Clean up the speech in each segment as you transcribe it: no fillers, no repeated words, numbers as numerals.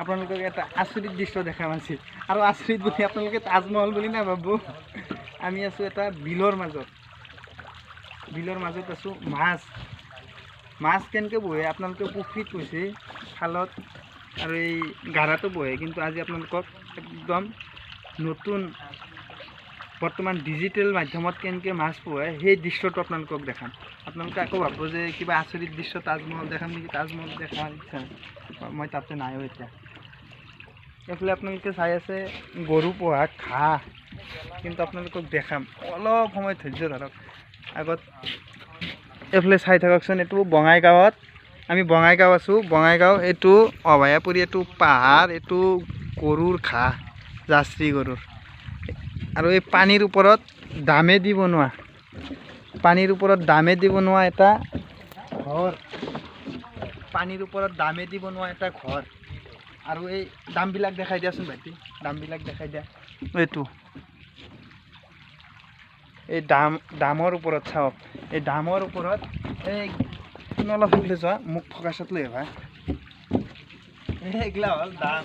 আপোনালোকক এটা আচৰিত দৃশ্য দেখাম আজি আৰু আচৰিত বুলি আপোনালোকে তাজমহল বুলি নাভাবো আমি আছোঁ এটা বিলৰ মাজত আছোঁ মাছ কেনেকৈ বহে আপোনালোকে পুখুৰীত বৈছে খালত আৰু এই গাঢ়াটো বহে কিন্তু আজি আপোনালোকক একদম নতুন বৰ্তমান ডিজিটেল মাধ্যমত কেনেকৈ মাছ পোহে সেই দৃশ্যটো আপোনালোকক দেখাম আপোনালোকে আকৌ ভাবো যে কিবা আচৰিত দৃশ্য তাজমহল দেখাম নেকি তাজমহল দেখাৰ ইচ্ছা মই তাতে নাইও এতিয়া এইফালে আপোনালোকে চাই আছে গৰু পোহা ঘাঁহ কিন্তু আপোনালোকক দেখাম অলপ সময় ধৈৰ্য ধৰক আগত এইফালে চাই থাককচোন এইটো বঙাইগাঁৱত আমি বঙাইগাঁও আছোঁ বঙাইগাঁও এইটো অভয়াপুৰী এইটো পাহাৰ এইটো গৰুৰ ঘাঁহ জাৰ্চি গৰুৰ আৰু এই পানীৰ ওপৰত দামে দি বনোৱা এটা ঘৰ পানীৰ ওপৰত দামে দি বনোৱা এটা ঘৰ আৰু এই দামবিলাক দেখাই দিয়াচোন ভাইটি দামবিলাক দেখাই দিয়া এইটো এই দামৰ ওপৰত চাওক এই দামৰ ওপৰত এই অলপ সেইফালে যোৱা মোক ফকাচত লৈ আহিবা এইগিলা হ'ল দাম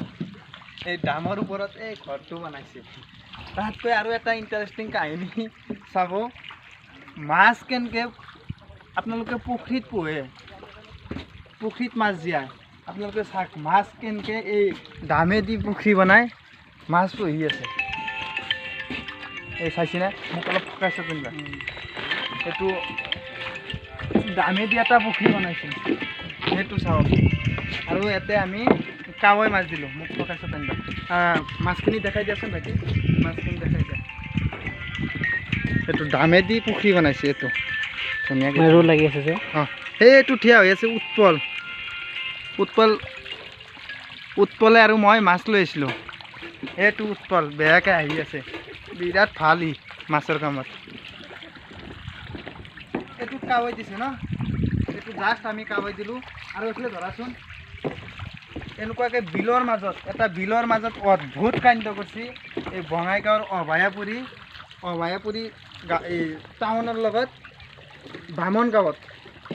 এই দামৰ ওপৰত এই ঘৰটো বনাইছে তাতকৈ আৰু এটা ইণ্টাৰেষ্টিং কাহিনী চাব মাছ কেনেকৈ আপোনালোকে পুখুৰীত পোহে পুখুৰীত মাছ জীয়াই আপোনালোকে চাওক মাছ কেনেকৈ এই দামে দি পুখুৰী বনাই মাছ পুহি আছে এই চাইছেনে মোক অলপ ফকাইছে কোনোবা এইটো দামে দি এটা পুখুৰী বনাইছে সেইটো চাওক আৰু ইয়াতে আমি কাৱৈ মাছ দিলোঁ মোক ফকাইছে কোনোবা মাছখিনি দেখাই দিয়াচোন ভাইটি মাছখিনি দেখাই দিয়া এইটো দামে দি পুখুৰী বনাইছে এইটো ধুনীয়াকৈ আৰু লাগি আছে যে অঁ সেইটো থিয়া হৈ আছে উৎপলে আৰু মই মাছ লৈ আহিছিলোঁ এইটো উৎপল বেয়াকৈ আহি আছে বিৰাট ভাল ই মাছৰ কামত এইটোত কাৱৈ দিছে ন এইটো জাষ্ট আমি কাৱৈ দিলোঁ আৰু এইফালে ধৰাচোন এনেকুৱাকৈ বিলৰ মাজত অদ্ভুত কাণ্ড কৰিছে এই বঙাইগাঁৱৰ অভয়াপুৰী এই টাউনৰ লগত বামন গাঁৱত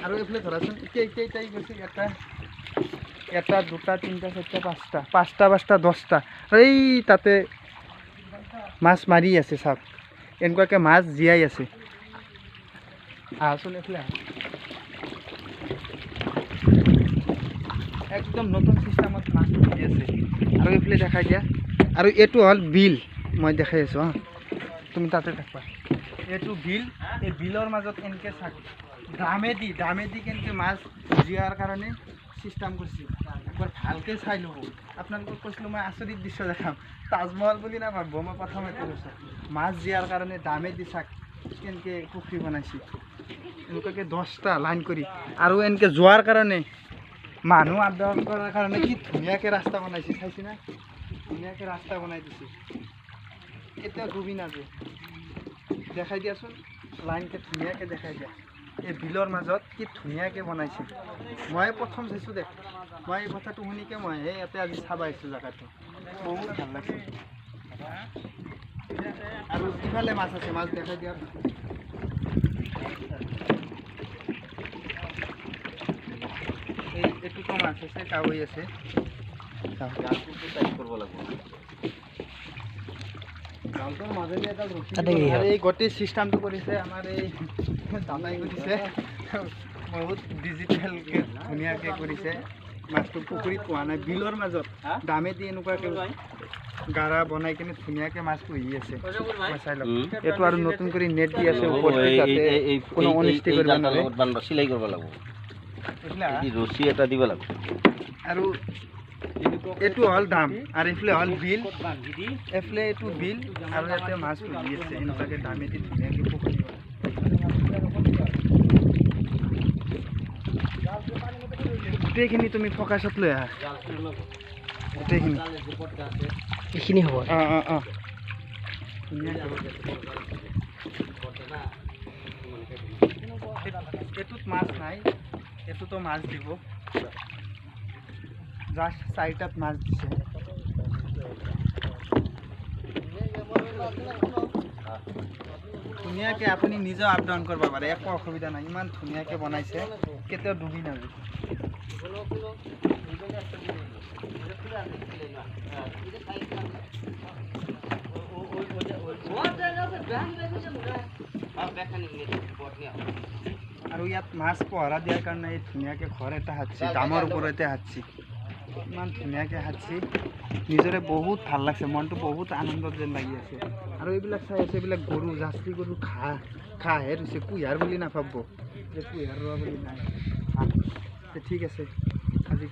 আৰু এইফালে ধৰাচোন এতিয়া গৈছে এটা দুটা তিনিটা চাৰিটা পাঁচটা 10টা এই তাতে মাছ মাৰি আছে চাওক এনেকুৱাকৈ মাছ জীয়াই আছে আহচোন এইফালে একদম নতুন চিষ্টেমত মাছ ধৰি আছে আৰু এইফালে দেখাই দিয়া আৰু এইটো হ'ল বিল মই দেখাই আছোঁ তুমি তাতে থাকবা এইটো বিল এই বিলৰ মাজত এনেকৈ চাক দামে দি কেনেকৈ মাছ জীয়াৰ কাৰণে চিষ্টেম কৰিছে একবাৰ ভালকৈ চাই ল'ব আপোনালোকক কৈছিলোঁ মই আচৰিত দৃশ্য দেখাম তাজমহল বুলি নাভাবিব মই প্ৰথমতে কৈছোঁ মাছ জীয়াৰ কাৰণে দামে দি চাক কেনেকৈ পুখুৰী বনাইছে এনেকুৱাকৈ 10টা লাইন কৰি আৰু এনেকৈ যোৱাৰ কাৰণে মানুহ আপডাউন কৰাৰ কাৰণে কি ধুনীয়াকৈ ৰাস্তা বনাইছে চাইছে না ধুনীয়াকৈ ৰাস্তা বনাই দিছে এতিয়া ডুবি নাযায় দেখাই দিয়াচোন লাইনকৈ ধুনীয়াকৈ দেখাই দিয়া এই বিলৰ মাজত কি ধুনীয়াকৈ বনাইছে মই প্ৰথম চাইছোঁ মই এই কথাটো শুনিকে মই ইয়াতে আজি চাব আহিছোঁ জেগাটো বহুত ভাল লাগিছে আৰু ইফালে মাছ আছে মাছ দেখাই দিয়া এইটোতো মাছ আছে কাৱৈ আছে এই গোটেই চিষ্টেমটো কৰিছে আমাৰ এই দাদাই কৰিছে বহুত ডিজিটেলকৈ ধুনীয়াকৈ কৰিছে মাছটো পুখুৰীত পোৱা নাই বিলৰ মাজত দামে দি এনেকুৱাকৈ গাঢ়া বনাই কিনে ধুনীয়াকৈ মাছ পুহি আছে চাই লওক এইটো আৰু নতুন কৰি নেট দি আছে কোনো অনিষ্টি কৰিব নালাগে চিলাই কৰিব লাগিব ৰছী এটা দিব লাগিব আৰু এইটো হ'ল দাম আৰু এইফালে হ'ল বিল এইফালে এইটো বিল আৰু ইয়াতে মাছ পুহি আছে এনেকুৱাকৈ দামে দি ধুনীয়াকৈ পুখুৰী গোটেইখিনি তুমি ফকাচত লৈ আহা গোটেইখিনি এইখিনি হ'ব এইটোত মাছ নাই এইটোতো মাছ দিব জাষ্ট 4টাত মাছ দিছে ধুনীয়াকৈ আপুনি নিজেও আপ ডাউন কৰিব পাৰে, একো অসুবিধা নাই। ইমান ধুনীয়াকৈ বনাইছে, কেতিয়াও ডুবি নাযায়। আৰু ইয়াত মাছ পহৰা দিয়াৰ কাৰণে এই ধুনীয়াকৈ ঘৰ এটা সাজছি, ডামৰ ওপৰতে সাজছি। ইমান ধুনীয়াকৈ সাজছি, নিজৰে বহুত ভাল লাগছে, মনটো বহুত আনন্দত যেন লাগি আছে। আৰু এইবিলাক চাই আছে, এইবিলাক গৰু, জাৰ্চি গৰু ঘাঁহে দিছে, কুঁহিয়াৰ বুলি নাভাবিব যে কুঁহিয়াৰ ৰোৱা বুলি নাই। ঠিক আছে আজিকালি